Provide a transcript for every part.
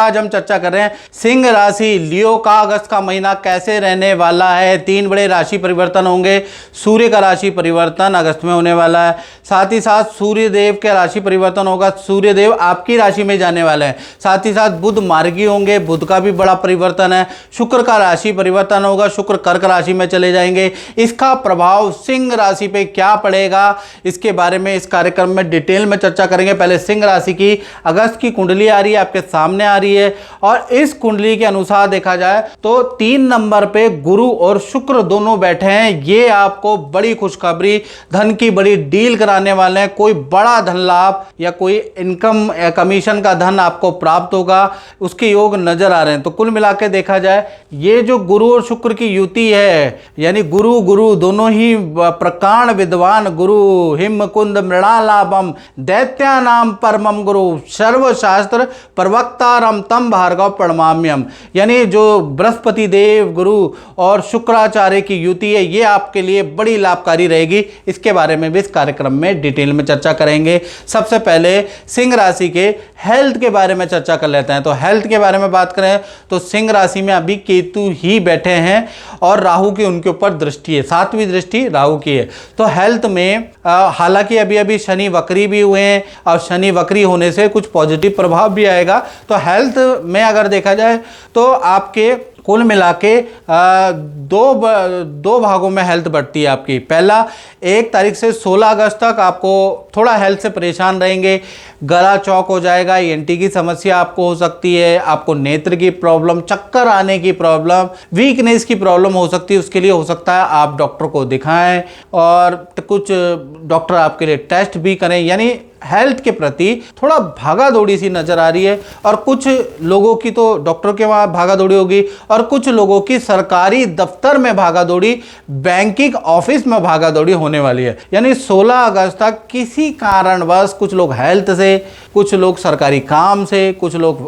आज हम चर्चा कर रहे हैं सिंह राशि लियो का अगस्त का महीना कैसे रहने वाला है। 3 बड़े राशि परिवर्तन होंगे। सूर्य का राशि परिवर्तन अगस्त में होने वाला है, साथ ही साथ सूर्य देव के राशि परिवर्तन होगा। सूर्य देव आपकी राशि में जाने वाले हैं, साथ ही साथ बुध मार्गी होंगे, बुध का भी बड़ा परिवर्तन है। शुक्र का राशि परिवर्तन होगा, शुक्र कर्क राशि में चले जाएंगे। इसका प्रभाव सिंह राशि पे क्या पड़ेगा, इसके बारे में इस कार्यक्रम में डिटेल में चर्चा करेंगे। पहले सिंह राशि की अगस्त की कुंडली आ रही है, आपके सामने आ रही है, और इस कुंडली के अनुसार देखा जाए तो 3 नंबर पे गुरु और शुक्र दोनों बैठे हैं। ये आपको बड़ी खुशखबरी, धन की बड़ी डील कराने वाले हैं। कोई बड़ा धन लाभ या कोई इनकम या कमीशन का धन आपको प्राप्त होगा, उसके योग नजर आ रहे हैं। तो कुल मिला के देखा जाए ये जो गुरु और शुक्र की युति है, यानी गुरु गुरु दोनों ही प्रकांड विद्वान, गुरु हिम कुंद मृणालाभम दैत्या नाम परमम गुरु सर्वशास्त्र प्रवक्तारम तम भार्गव प्रणमाम्यम, यानी जो बृहस्पति देव गुरु और शुक्राचार्य की युति है, ये आपके लिए बड़ी लाभकारी रहेगी। इसके बारे में भी इस कार्यक्रम में डिटेल में चर्चा करेंगे। सबसे पहले सिंह राशि के हेल्थ के बारे में चर्चा कर लेते हैं। तो हेल्थ के बारे में बात करें तो सिंह राशि में अभी केतु ही बैठे हैं और राहु की उनके ऊपर दृष्टि है, 7वीं दृष्टि राहु की है। तो हेल्थ में हालांकि अभी अभी शनि वक्री भी हुए हैं और शनि वक्री होने से कुछ पॉजिटिव प्रभाव भी आएगा। तो हेल्थ में अगर देखा जाए तो आपके कुल मिला के दो भागों में हेल्थ बढ़ती है आपकी। पहला 1 तारीख से 16 अगस्त तक आपको थोड़ा हेल्थ से परेशान रहेंगे, गला चौक हो जाएगा, ENT की समस्या आपको हो सकती है, आपको नेत्र की प्रॉब्लम, चक्कर आने की प्रॉब्लम, वीकनेस की प्रॉब्लम हो सकती है। उसके लिए हो सकता है आप डॉक्टर को दिखाएं और कुछ डॉक्टर आपके लिए टेस्ट भी करें। यानी हेल्थ के प्रति थोड़ा भागा दौड़ी सी नजर आ रही है, और कुछ लोगों की तो डॉक्टर के वहाँ भागा दौड़ी होगी और कुछ लोगों की सरकारी दफ्तर में भागा दौड़ी, बैंकिंग ऑफिस में भागा दौड़ी होने वाली है। यानी 16 अगस्त तक किसी कारणवश कुछ लोग हेल्थ से, कुछ लोग सरकारी काम से, कुछ लोग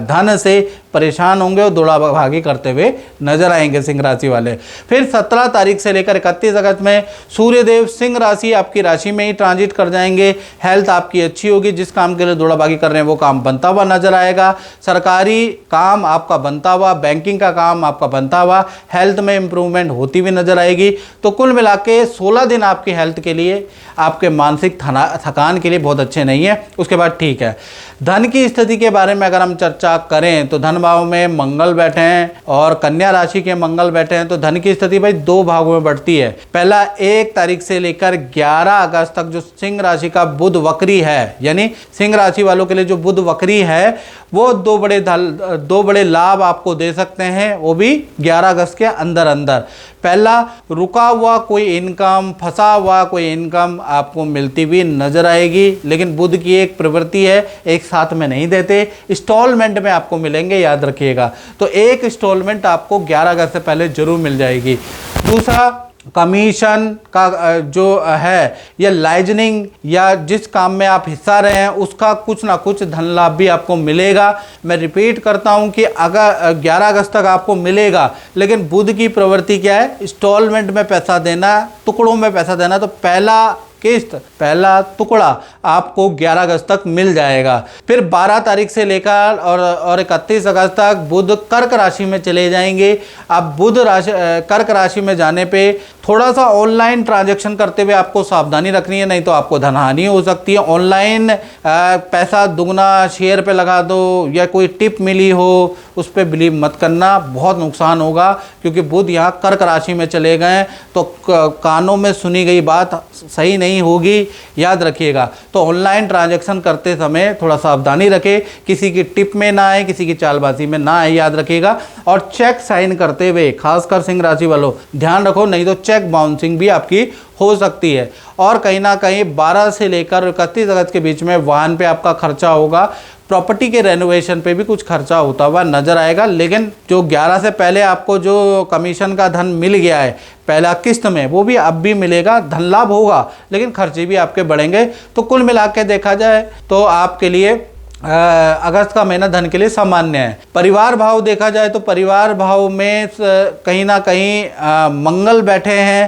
धन से परेशान होंगे और दौड़ा भागी करते हुए नजर आएंगे सिंह राशि वाले। फिर 17 तारीख से लेकर 31 अगस्त में सूर्यदेव सिंह राशि आपकी राशि में ही ट्रांजिट कर जाएंगे। हेल्थ आपकी अच्छी होगी, जिस काम के लिए दौड़ा भागी कर रहे हैं वो काम बनता हुआ नजर आएगा। सरकारी काम आपका बनता हुआ, बैंकिंग का काम आपका बनता हुआ, हेल्थ में इंप्रूवमेंट होती हुई नजर आएगी। तो कुल मिला के 16 दिन आपकी हेल्थ के लिए, आपके मानसिक थकान के लिए बहुत अच्छे नहीं है। उसके बाद ठीक है। धन की स्थिति के बारे में अगर हम चर्चा करें तो धन भाव में मंगल बैठे हैं और कन्या राशि के मंगल बैठे हैं। तो धन की स्थिति भाई 2 भागों में बढ़ती है। पहला 1 तारीख से लेकर 11 अगस्त तक जो सिंह राशि का बुध वक्री है, यानी सिंह राशि वालों के लिए जो बुध वक्री है वो 2 बड़े लाभ आपको दे सकते हैं, वो भी 11 अगस्त के अंदर अंदर। पहला, रुका हुआ कोई इनकम, फंसा हुआ कोई इनकम आपको मिलती हुई नजर आएगी, लेकिन बुध की एक प्रवृत्ति है, एक साथ में नहीं देते, इंस्टॉलमेंट में आपको मिलेंगे, याद रखिएगा। तो एक इंस्टॉलमेंट आपको 11 अगस्त से पहले जरूर मिल जाएगी। दूसरा, कमीशन का जो है या लाइजनिंग या जिस काम में आप हिस्सा रहे हैं उसका कुछ ना कुछ धन लाभ भी आपको मिलेगा। मैं रिपीट करता हूं कि अगर 11 अगस्त तक आपको मिलेगा, लेकिन बुध की प्रवृत्ति क्या है, इंस्टॉलमेंट में पैसा देना, टुकड़ों में पैसा देना। तो पहला किस्त, पहला टुकड़ा आपको 11 अगस्त तक मिल जाएगा। फिर 12 तारीख से लेकर और 31 अगस्त तक बुध कर्क राशि में चले जाएंगे। अब बुध राशि कर्क राशि में जाने पे थोड़ा सा ऑनलाइन ट्रांजैक्शन करते हुए आपको सावधानी रखनी है, नहीं तो आपको धनहानि हो सकती है। ऑनलाइन पैसा दुगना शेयर पे लगा दो या कोई टिप मिली हो उस पर बिलीव मत करना, बहुत नुकसान होगा, क्योंकि बुध यहाँ कर्क राशि में चले गए तो कानों में सुनी गई बात सही नहीं होगी, याद रखिएगा। तो ऑनलाइन ट्रांजैक्शन करते समय थोड़ा सावधानी रखें, किसी की टिप में ना आए, किसी की चालबाजी में ना आए, याद रखिएगा। और चेक साइन करते हुए खासकर सिंह राशि वालों ध्यान रखो, नहीं तो चेक बाउंसिंग भी आपकी हो सकती है। और कहीं ना कहीं 12 से लेकर 31 अगस्त के बीच में वाहन पे आपका खर्चा होगा, प्रॉपर्टी के रेनोवेशन पे भी कुछ खर्चा होता हुआ नजर आएगा। लेकिन जो 11 से पहले आपको जो कमीशन का धन मिल गया है पहला किस्त में, वो भी अब भी मिलेगा, धन लाभ होगा, लेकिन खर्चे भी आपके बढ़ेंगे। तो कुल मिला के देखा जाए तो आपके लिए अगस्त का महीना धन के लिए सामान्य है। परिवार भाव देखा जाए तो परिवार भाव में कहीं ना कहीं मंगल बैठे हैं।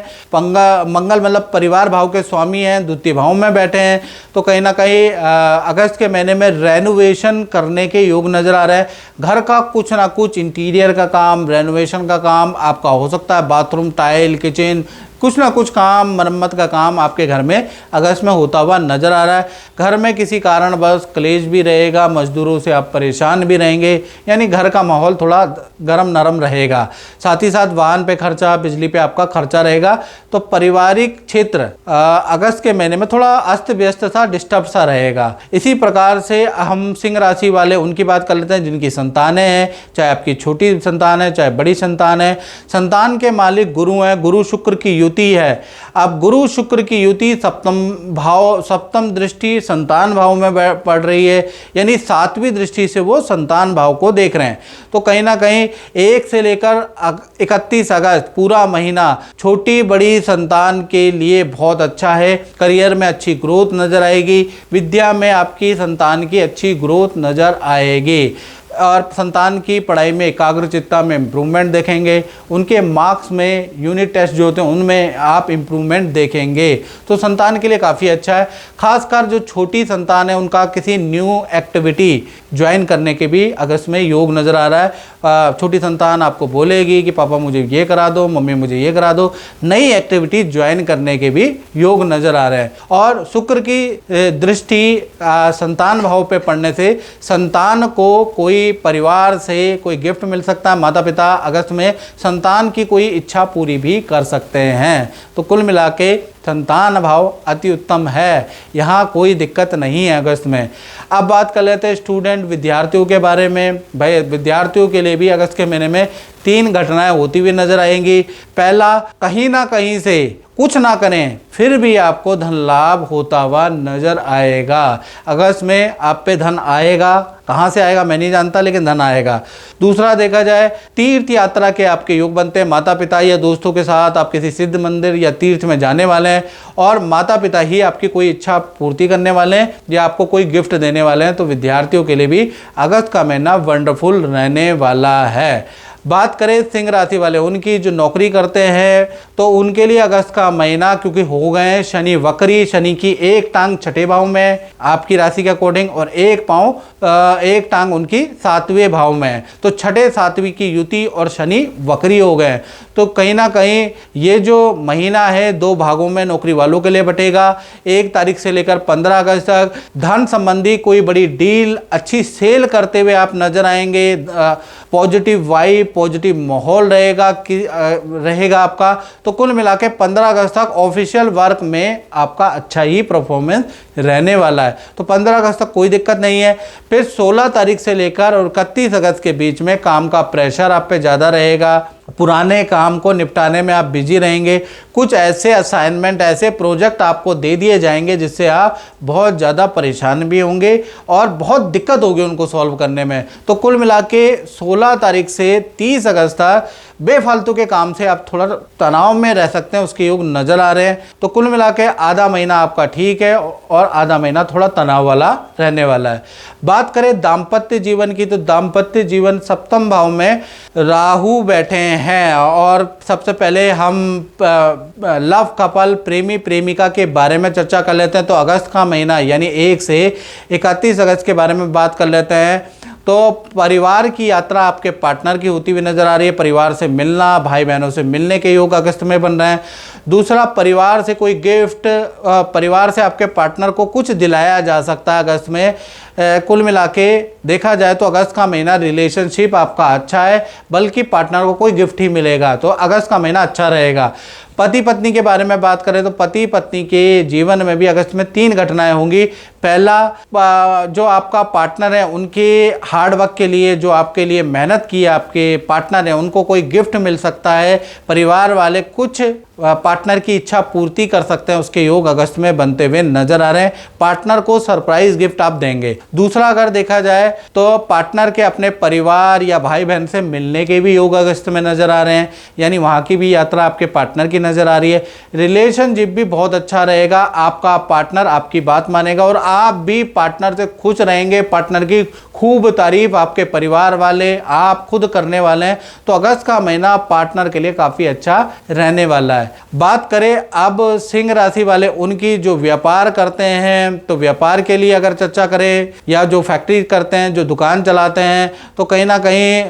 मंगल मतलब परिवार भाव के स्वामी हैं, द्वितीय भाव में बैठे हैं। तो कहीं ना कहीं अगस्त के महीने में रेनोवेशन करने के योग नज़र आ रहे हैं। घर का कुछ ना कुछ इंटीरियर का काम, रेनोवेशन का काम आपका हो सकता है। बाथरूम, टाइल, किचन, कुछ ना कुछ काम, मरम्मत का काम आपके घर में अगस्त में होता हुआ नजर आ रहा है। घर में किसी कारणवश क्लेश भी रहेगा, मजदूरों से आप परेशान भी रहेंगे, यानी घर का माहौल थोड़ा गरम नरम रहेगा। साथ ही साथ वाहन पे खर्चा, बिजली पे आपका खर्चा रहेगा। तो पारिवारिक क्षेत्र अगस्त के महीने में थोड़ा अस्त व्यस्त सा, डिस्टर्ब सा रहेगा। इसी प्रकार से हम सिंह राशि वाले उनकी बात कर लेते हैं जिनकी संतानें हैं, चाहे आपकी छोटी संतान है चाहे बड़ी संतान है। संतान के मालिक गुरु हैं, गुरु शुक्र की युति है। अब गुरु शुक्र की युति सप्तम दृष्टि संतान भाव में पड़ रही है, यानी 7वीं दृष्टि से वो संतान भाव को देख रहे हैं। तो कहीं ना कहीं 1 से लेकर 31 अगस्त पूरा महीना छोटी बड़ी संतान के लिए बहुत अच्छा है। करियर में अच्छी ग्रोथ नजर आएगी, विद्या में आपकी संतान की अच्छी ग्रोथ नजर आएगी और संतान की पढ़ाई में एकाग्रचित्ता में इम्प्रूवमेंट देखेंगे। उनके मार्क्स में, यूनिट टेस्ट जो होते हैं उनमें आप इम्प्रूवमेंट देखेंगे। तो संतान के लिए काफ़ी अच्छा है। खासकर जो छोटी संतान है उनका किसी न्यू एक्टिविटी ज्वाइन करने के भी अगस्त में योग नज़र आ रहा है। छोटी संतान आपको बोलेगी कि पापा मुझे ये करा दो, मम्मी मुझे ये करा दो। नई एक्टिविटी ज्वाइन करने के भी योग नज़र आ रहे हैं। और शुक्र की दृष्टि संतान भाव पे पड़ने से संतान को कोई परिवार से कोई गिफ्ट मिल सकता है। माता पिता अगस्त में संतान की कोई इच्छा पूरी भी कर सकते हैं। तो कुल मिला के संतान भाव अति उत्तम है, यहाँ कोई दिक्कत नहीं है अगस्त में। अब बात कर लेते हैं स्टूडेंट विद्यार्थियों के बारे में। भाई विद्यार्थियों के लिए भी अगस्त के महीने में 3 घटनाएं होती हुई नजर आएंगी। पहला, कहीं ना कहीं से कुछ ना करें फिर भी आपको धन लाभ होता हुआ नजर आएगा। अगस्त में आप पे धन आएगा, कहाँ से आएगा मैं नहीं जानता, लेकिन धन आएगा। दूसरा देखा जाए, तीर्थ यात्रा के आपके योग बनते हैं। माता पिता या दोस्तों के साथ आप किसी सिद्ध मंदिर या तीर्थ में जाने वाले हैं और माता पिता ही आपकी कोई इच्छा पूर्ति करने वाले हैं या आपको कोई गिफ्ट देने वाले हैं। तो विद्यार्थियों के लिए भी अगस्त का महीना वंडरफुल रहने वाला है। बात करें सिंह राशि वाले, उनकी जो नौकरी करते हैं तो उनके लिए अगस्त का महीना, क्योंकि हो गए हैं शनि वक्री, शनि की एक टांग 6ठे भाव में आपकी राशि के अकॉर्डिंग और एक टांग उनकी 7वें भाव में है। तो 6ठे 7वीं की युति और शनि वक्री हो गए। तो कहीं ना कहीं ये जो महीना है 2 भागों में नौकरी वालों के लिए बटेगा। 1 तारीख से लेकर 15 अगस्त तक धन संबंधी कोई बड़ी डील, अच्छी सेल करते हुए आप नजर आएंगे। पॉजिटिव वाइब, पॉजिटिव माहौल रहेगा आपका। तो कुल मिला के 15 अगस्त तक ऑफिशियल वर्क में आपका अच्छा ही परफॉर्मेंस रहने वाला है। तो 15 अगस्त तक कोई दिक्कत नहीं है। फिर 16 तारीख से लेकर और 31 अगस्त के बीच में काम का प्रेशर आप पे ज़्यादा रहेगा। पुराने काम को निपटाने में आप बिजी रहेंगे। कुछ ऐसे असाइनमेंट, ऐसे प्रोजेक्ट आपको दे दिए जाएंगे जिससे आप बहुत ज़्यादा परेशान भी होंगे और बहुत दिक्कत होगी उनको सॉल्व करने में। तो कुल मिला के 16 तारीख से 30 अगस्त तक बेफालतू के काम से आप थोड़ा तनाव में रह सकते हैं, उसके योग नज़र आ रहे हैं। तो कुल मिला के आधा महीना आपका ठीक है और आधा महीना थोड़ा तनाव वाला रहने वाला है। बात करें दाम्पत्य जीवन की, तो दाम्पत्य जीवन 7म भाव में राहु बैठे हैं। और सबसे पहले हम लव कपल, प्रेमी प्रेमिका के बारे में चर्चा कर लेते हैं। तो अगस्त का महीना यानी 1 से 31 अगस्त के बारे में बात कर लेते हैं। तो परिवार की यात्रा आपके पार्टनर की होती हुई नजर आ रही है। परिवार से मिलना, भाई बहनों से मिलने के योग अगस्त में बन रहे हैं। दूसरा, परिवार से कोई गिफ्ट, परिवार से आपके पार्टनर को कुछ दिलाया जा सकता है अगस्त में। कुल मिला के देखा जाए तो अगस्त का महीना रिलेशनशिप आपका अच्छा है, बल्कि पार्टनर को कोई गिफ्ट ही मिलेगा। तो अगस्त का महीना अच्छा रहेगा। पति पत्नी के बारे में बात करें तो पति पत्नी के जीवन में भी अगस्त में 3 घटनाएं होंगी। पहला, जो आपका पार्टनर है उनके हार्डवर्क के लिए, जो आपके लिए मेहनत की है आपके पार्टनर है, उनको कोई गिफ्ट मिल सकता है। परिवार वाले कुछ पार्टनर की इच्छा पूर्ति कर सकते हैं, उसके योग अगस्त में बनते हुए नजर आ रहे हैं। पार्टनर को सरप्राइज गिफ्ट आप देंगे। दूसरा अगर देखा जाए तो पार्टनर के अपने परिवार या भाई बहन से मिलने के भी योग अगस्त में नजर आ रहे हैं, यानी वहां की भी यात्रा आपके पार्टनर की नजर आ रही है। रिलेशनशिप भी बहुत अच्छा रहेगा, आपका पार्टनर आपकी बात मानेगा और आप भी पार्टनर से खुश रहेंगे। पार्टनर की खूब तारीफ आपके परिवार वाले, आप खुद करने वाले हैं। तो अगस्त का महीना पार्टनर के लिए काफी अच्छा रहने वाला है। बात करें अब सिंह राशि वाले उनकी, जो व्यापार करते हैं, तो व्यापार के लिए अगर चर्चा करें या जो फैक्ट्री करते हैं, जो दुकान चलाते हैं, तो कहीं ना कहीं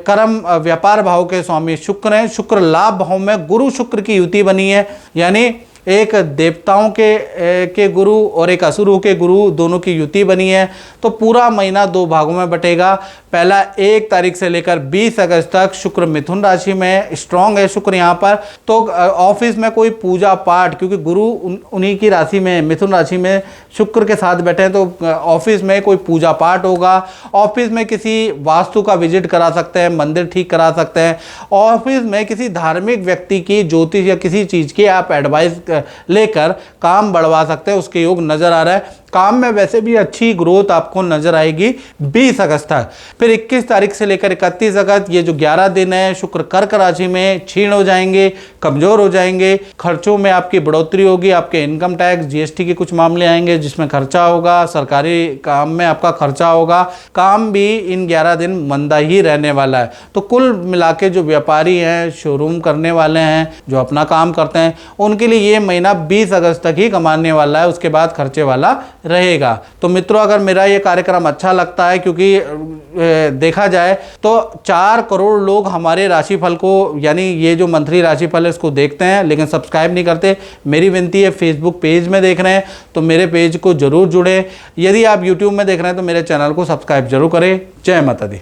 कर्म व्यापार भाव के स्वामी शुक्र हैं। शुक्र लाभ भाव में गुरु शुक्र की युति बनी है, यानी एक देवताओं के गुरु और एक असुरों के गुरु दोनों की युति बनी है। तो पूरा महीना दो भागों में बटेगा। पहला 1 तारीख से लेकर 20 अगस्त तक शुक्र मिथुन राशि में स्ट्रांग है। शुक्र यहाँ पर तो ऑफिस में कोई पूजा पाठ, क्योंकि गुरु उन्हीं की राशि में मिथुन राशि में शुक्र के साथ बैठे हैं, तो ऑफिस में कोई पूजा पाठ होगा। ऑफिस में किसी वास्तु का विजिट करा सकते हैं, मंदिर ठीक करा सकते हैं। ऑफिस में किसी धार्मिक व्यक्ति की ज्योतिष या किसी चीज़ की आप एडवाइस लेकर काम बढ़वा सकते हैं, उसके योग नजर आ रहा है। काम में वैसे भी अच्छी ग्रोथ आपको नजर आएगी 20 अगस्त तक। फिर 21 तारीख से लेकर 31 अगस्त ये जो 11 दिन है, शुक्र कर्क राशि में क्षीण हो जाएंगे, कमजोर हो जाएंगे। खर्चों में आपकी बढ़ोतरी होगी, आपके इनकम टैक्स जीएसटी के कुछ मामले आएंगे जिसमें खर्चा होगा, सरकारी काम में आपका खर्चा होगा। काम भी इन 11 दिन मंदा ही रहने वाला है। तो कुल मिला के जो व्यापारी हैं, शोरूम करने वाले हैं, जो अपना काम करते हैं, उनके लिए ये महीना 20 अगस्त तक ही कमाने वाला है, उसके बाद खर्चे वाला रहेगा। तो मित्रों, अगर मेरा ये कार्यक्रम अच्छा लगता है, क्योंकि देखा जाए तो 4 करोड़ लोग हमारे राशिफल को, यानी ये जो मंथली राशिफल है इसको देखते हैं, लेकिन सब्सक्राइब नहीं करते। मेरी विनती है, फेसबुक पेज में देख रहे हैं तो मेरे पेज को जरूर जुड़े। यदि आप यूट्यूब में देख रहे हैं तो मेरे चैनल को सब्सक्राइब जरूर करें। जय माता दी।